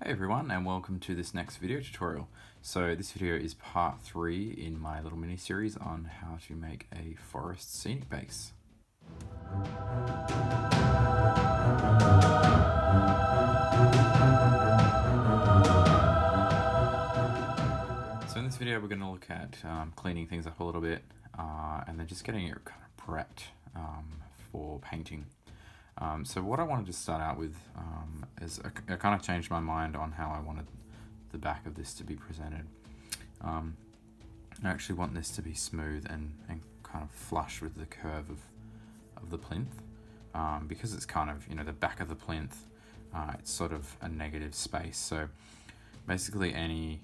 Hey everyone, and welcome to this next video tutorial. So this video is part 3 in my little mini series on how to make a Forest Scenic Base. So in this video we're going to look at cleaning things up a little bit and then just getting it kind of prepped for painting. So what I wanted to start out with is I kind of changed my mind on how I wanted the back of this to be presented. I actually want this to be smooth and kind of flush with the curve of the plinth, because it's kind of, the back of the plinth, it's sort of a negative space. So basically any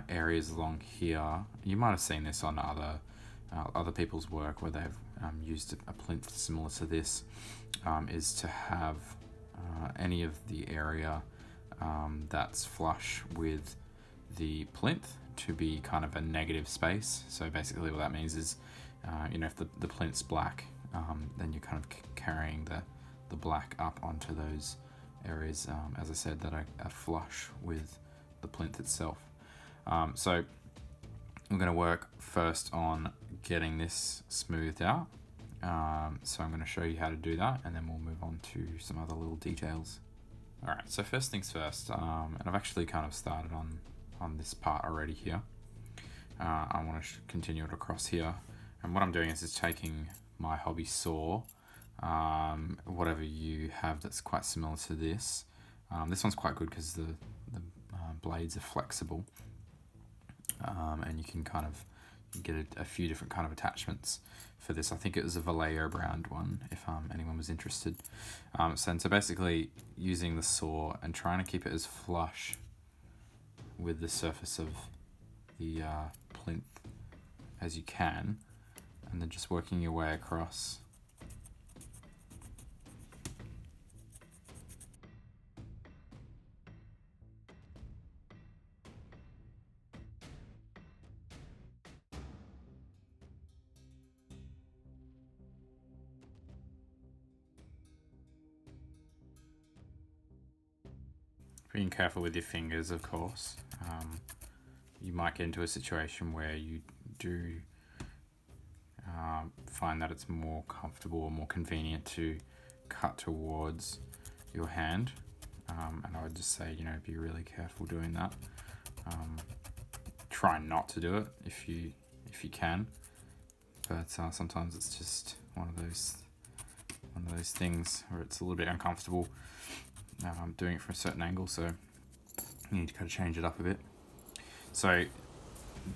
areas along here, you might have seen this on other people's work where they've used a plinth similar to this, is to have any of the area that's flush with the plinth to be kind of a negative space. So basically what that means is, if the plinth's black, then you're kind of carrying the black up onto those areas, as I said, that are flush with the plinth itself. So I'm going to work first on getting this smoothed out. So I'm going to show you how to do that, and then we'll move on to some other little details. Alright, so first things first, and I've actually kind of started on this part already here. I want to continue it across here, and what I'm doing is taking my hobby saw, whatever you have that's quite similar to this. This one's quite good because the blades are flexible, and you can kind of get a few different kind of attachments for this. I think it was a Vallejo brand one, if anyone was interested. So basically using the saw and trying to keep it as flush with the surface of the plinth as you can, and then just working your way across. Being careful with your fingers, of course. You might get into a situation where you do find that it's more comfortable or more convenient to cut towards your hand. And I would just say, be really careful doing that. Try not to do it if you can, but sometimes it's just one of those things where it's a little bit uncomfortable. I'm doing it from a certain angle, so you need to kind of change it up a bit. So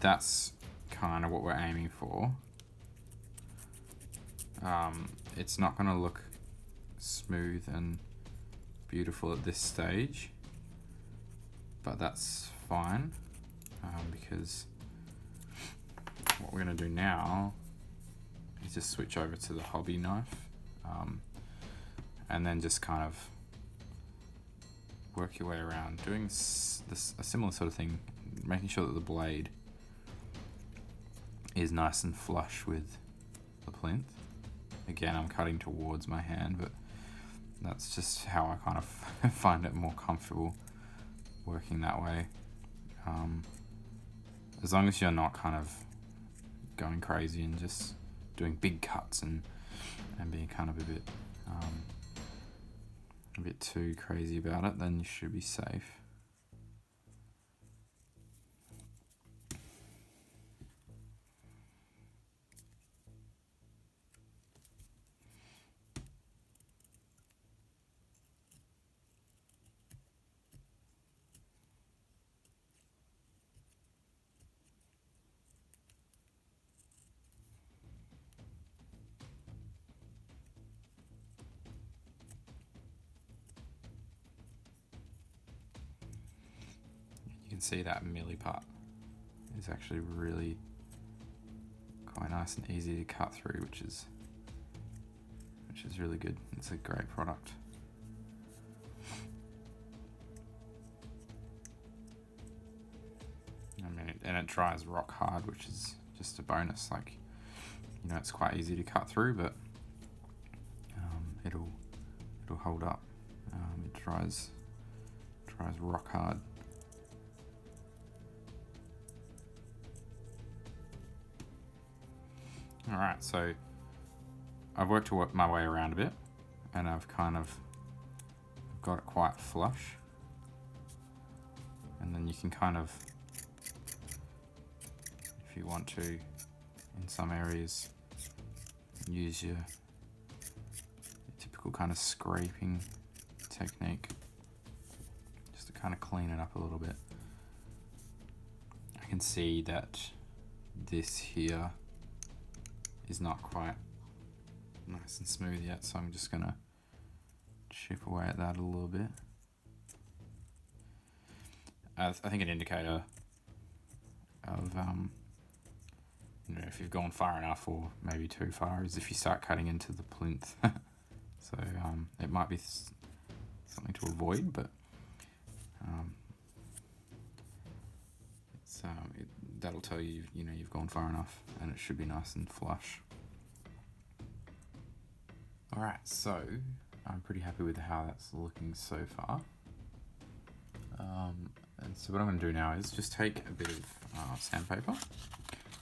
that's kind of what we're aiming for. It's not going to look smooth and beautiful at this stage, but that's fine, because what we're going to do now is just switch over to the hobby knife, and then just kind of work your way around, doing a similar sort of thing, making sure that the blade is nice and flush with the plinth. Again, I'm cutting towards my hand, but that's just how I kind of find it more comfortable working that way. As long as you're not kind of going crazy and just doing big cuts and being kind of a bit too crazy about it, then you should be safe. You can see that mealy part is actually really quite nice and easy to cut through, which is really good. It's a great product. And it dries rock hard, which is just a bonus. Like, it's quite easy to cut through, but it'll hold up. It dries Tries rock hard. Alright, so I've worked my way around a bit, and I've kind of got it quite flush. And then you can kind of, if you want to, in some areas, use your typical kind of scraping technique just to kind of clean it up a little bit. I can see that this here is not quite nice and smooth yet, so I'm just gonna chip away at that a little bit. I think an indicator of if you've gone far enough or maybe too far is if you start cutting into the plinth. So it might be something to avoid, but that'll tell you you've gone far enough, and it should be nice and flush. All right, so I'm pretty happy with how that's looking so far. And so what I'm going to do now is just take a bit of sandpaper.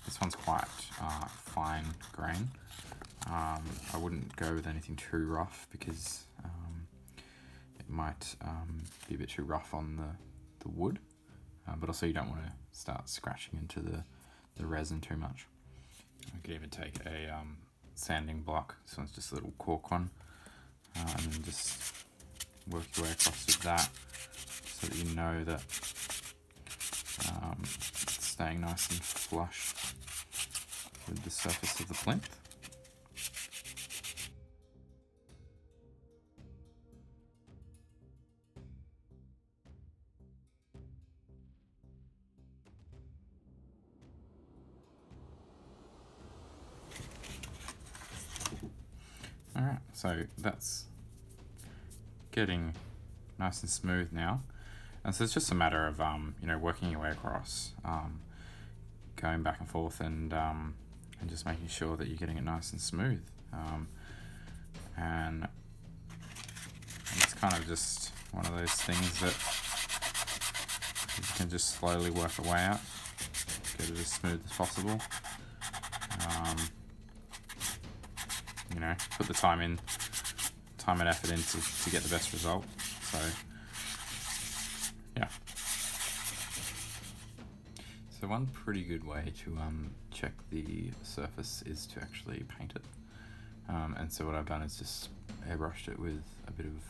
This one's quite fine grain. I wouldn't go with anything too rough because it might be a bit too rough on the wood, but also you don't want to start scratching into the resin too much. I could even take a sanding block. This one's just a little cork one, and then just work your way across with that so that you know that it's staying nice and flush with the surface of the plinth. Alright, so that's getting nice and smooth now. And so it's just a matter of working your way across, going back and forth, and just making sure that you're getting it nice and smooth. And it's kind of just one of those things that you can just slowly work your way out, get it as smooth as possible. Put the time and effort in to get the best result. So yeah. So one pretty good way to check the surface is to actually paint it. And so what I've done is just airbrushed it with a bit of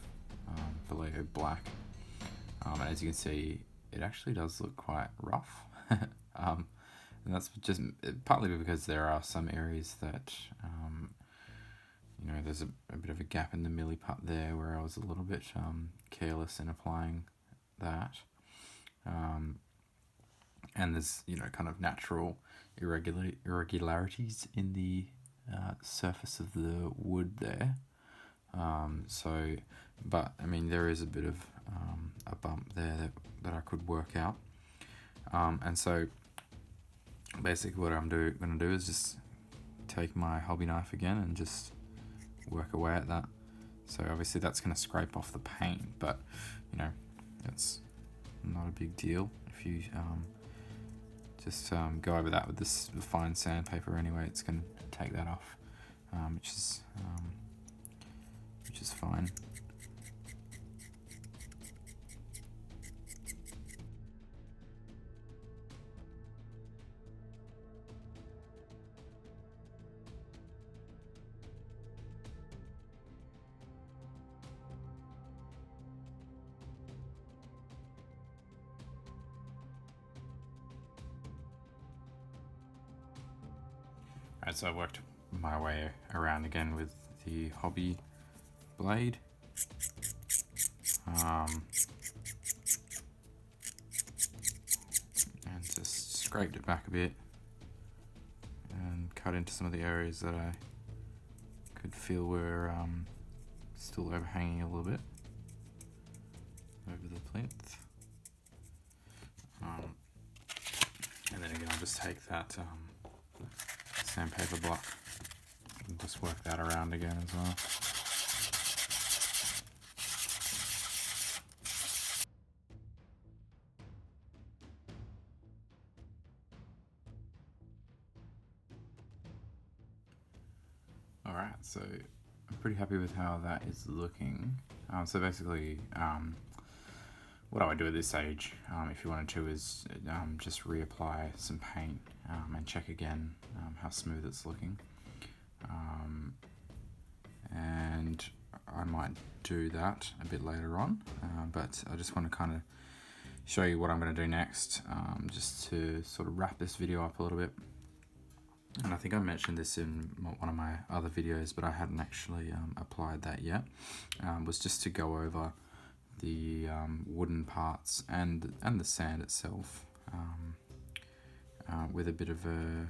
Vallejo black. And as you can see, it actually does look quite rough. And that's just partly because there are some areas that there's a bit of a gap in the milli part there where I was a little bit careless in applying that. And there's kind of natural irregularities in the surface of the wood there. But I mean, there is a bit of a bump there that I could work out. And so basically what I'm going to do is just take my hobby knife again and just work away at that. So obviously that's going to scrape off the paint, but it's not a big deal if you just go over that with this fine sandpaper anyway. It's going to take that off, which is fine. Alright, so I worked my way around again with the hobby blade. And just scraped it back a bit and cut into some of the areas that I could feel were still overhanging a little bit over the plinth. And then again, I'll just take that sandpaper block and just work that around again as well. Alright, so I'm pretty happy with how that is looking. So basically, what I would do at this stage, if you wanted to, is just reapply some paint and check again how smooth it's looking. And I might do that a bit later on, but I just want to kind of show you what I'm going to do next, just to sort of wrap this video up a little bit. And I think I mentioned this in one of my other videos, but I hadn't actually applied that yet, was just to go over the wooden parts and the sand itself with a bit of a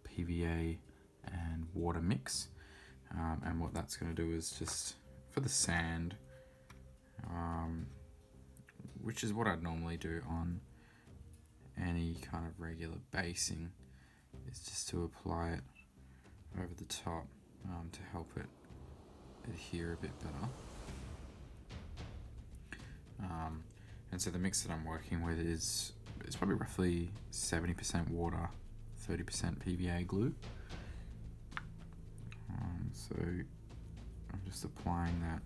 PVA and water mix. And what that's going to do is just, for the sand, which is what I'd normally do on any kind of regular basing, is just to apply it over the top to help it adhere a bit better. And so the mix that I'm working with is probably roughly 70% water, 30% PVA glue. So I'm just applying that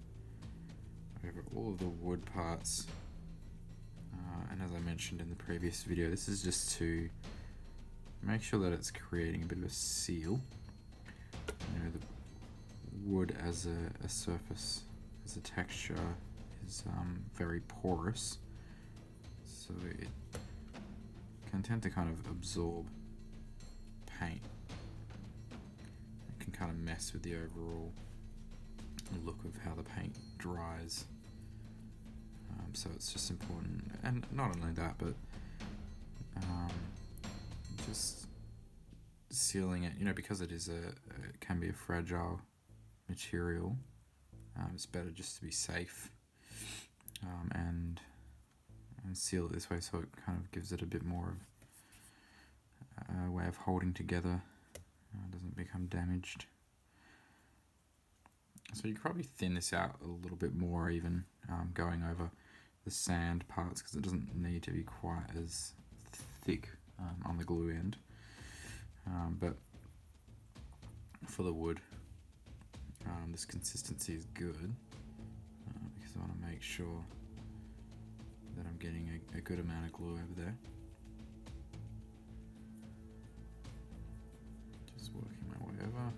over all of the wood parts. And as I mentioned in the previous video, this is just to make sure that it's creating a bit of a seal. You know, the wood as a surface, as a texture, is very porous, so it can tend to kind of absorb paint. It can kind of mess with the overall look of how the paint dries. So it's just important, and not only that, but just sealing it, you know, because it can be a fragile material. It's better just to be safe and seal it this way, so it kind of gives it a bit more of a way of holding together, doesn't become damaged. So you could probably thin this out a little bit more, even going over the sand parts, because it doesn't need to be quite as thick on the glue end. But for the wood, this consistency is good, because I want to make sure that I'm getting a good amount of glue over there. Just working my way over.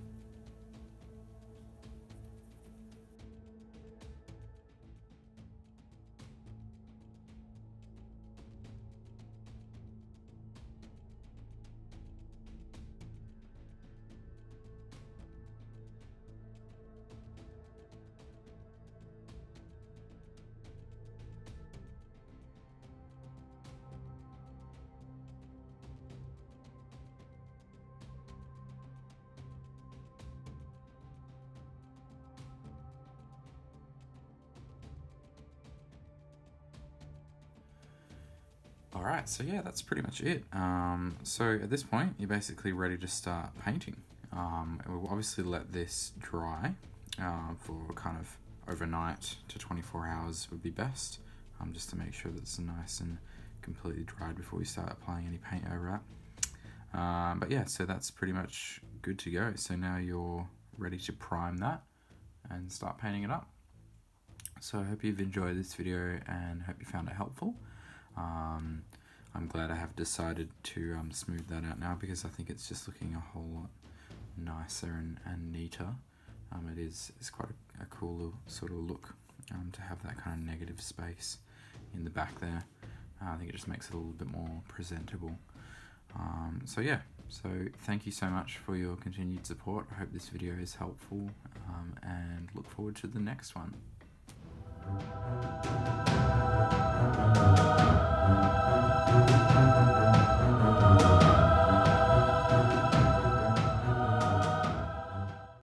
Alright, so yeah, that's pretty much it. So at this point, you're basically ready to start painting. We'll obviously let this dry for kind of overnight to 24 hours would be best, just to make sure that it's nice and completely dried before we start applying any paint over it. But yeah, so that's pretty much good to go. So now you're ready to prime that and start painting it up. So I hope you've enjoyed this video and hope you found it helpful. I'm glad I have decided to smooth that out now, because I think it's just looking a whole lot nicer and neater. It's quite a cool little sort of look to have that kind of negative space in the back there. I think it just makes it a little bit more presentable. So yeah, so thank you so much for your continued support. I hope this video is helpful, and look forward to the next one.